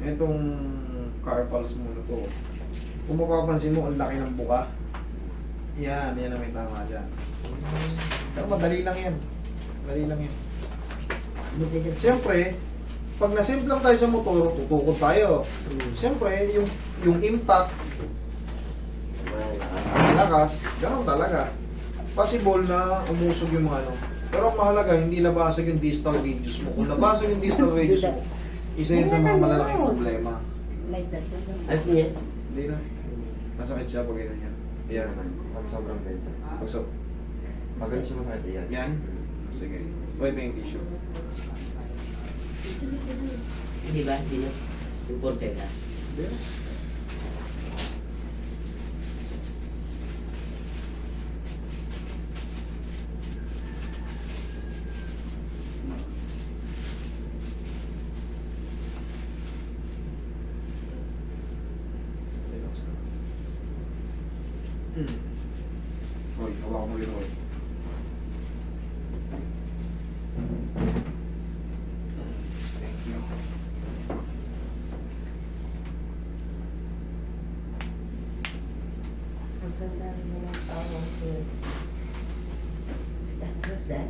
Itong carpals mo na to. Kung mapapansin mo, ang laki ng buka. Yan ang may tama dyan. Pero madali lang yan. Madali lang yan. Siyempre, pag nasimplang tayo sa motor, tutukod tayo. Siyempre, yung impact, lakas, gano'n talaga. Possible na umusog yung mga ano. Pero ang mahalaga, hindi nabasag yung distal radius mo. Kung nabasag yung distal radius mo, isa yun sa mga malalaking problema. Like that. Alas niya? Hindi na. Masakit siya pag ganyan yan. Yan. Pag sobrang benta. Pag so, Pag ganun siya masakit yan. yan. Sige. Pwede yung tissue. Hindi ba? Hindi na. Yung porcela. Relax na. Roy, hawakan mo yun, Roy. Thank you. Ang ganda mo ng tawang ko. What's that?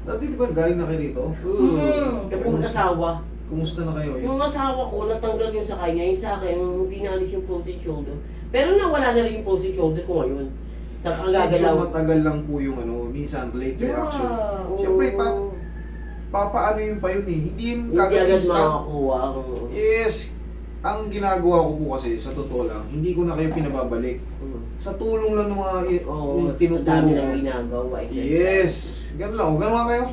Dati di ba galing na kayo dito? Tapos mag-asawa. Kumusta na kayo? Yung asawa ko, natanggal yung sa kanya. Yung sa akin, hindi naalis yung frozen shoulder. Pero nawala na rin yung frozen shoulder ko ngayon. Sa Medyo kagagalaw. matagal lang po yung ano, minsan late reaction. Oo. Siyempre, papaano yun pa yun eh. Hindi yun Hindi kagad agad instant. makakuha. Yes. Ang ginagawa ko po kasi, sa totoo lang, hindi ko na kayo pinababalik. Sa tulong lang ng mga Oo, sa tinuturo dami ko. lang ginagawa. Yes. Ganun lang. Ganun nga kayo.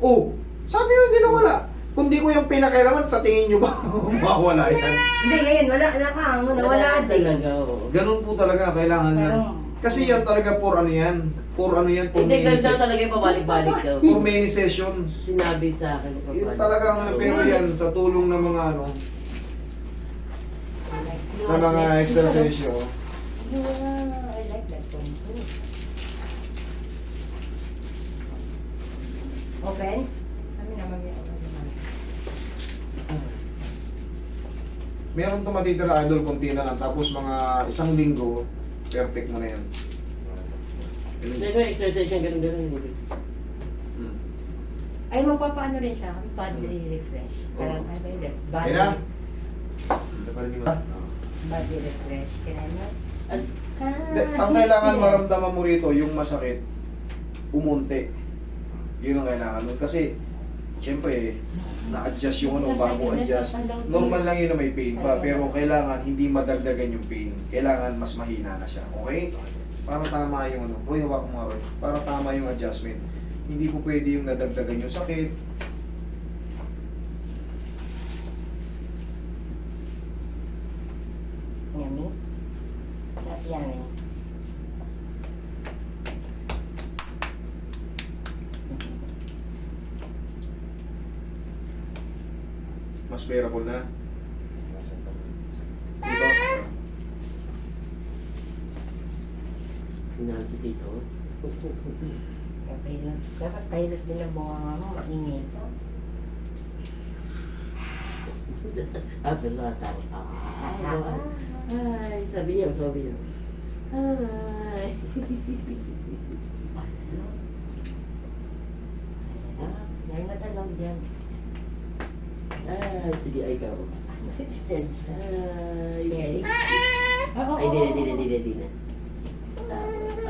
Oh, sabi mo hindi na wala. Kung di ko yung pinakailaman, sa tingin nyo ba mawala yan? Hindi, ngayon, wala na ka. Wala din. talaga. Oo. Ganun po talaga, kailangan lang. Kasi yan talaga for ano yan. For ano yan, for Hindi, many, ganun talaga yung pabalik-balik daw. for many sessions. Sinabi sa akin. Yun talaga ang ano, pero yan, sa tulong ng mga ano, ng mga exercise oh. Yeah, I like that one too. Open? Kami naman may open naman. Meron to matitira idol, konti na lang. Tapos mga isang linggo, perfect mo na yan. Hindi ba exercise yung ganun-ganun? Hmm. Ay, magpapaano rin siya. Body refresh. Parang, ano ba yun? Body, Ayun na. Ito pa rin yung... body refresh. Kaya na. Ang kailangan maramdaman mo rito, yung masakit, umunti. Yun ang kailangan mo. Kasi, syempre, na-adjust yung ano, bago adjust. Normal lang yun na may pain pa, pero kailangan hindi madagdagan yung pain. Kailangan mas mahina na siya. Okay? Para tama yung ano. Roy, hawak mo nga, Roy. Para tama yung adjustment. Hindi po pwede yung nadagdagan yung sakit. Yummy. Yummy. Mas bearable na. Dito. Sinabi si Tito. Okay lang. Dapat pilot din ang bunga mo. Maingay ito. Pero nakatawa. Ay, sabi niya. Ay. You're not allowed dyan. Ay, sige, ay ikaw. Extension. Ay. Scary. Ay, di na.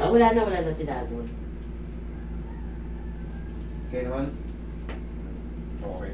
Wala na tinago. Okay naman? Okay.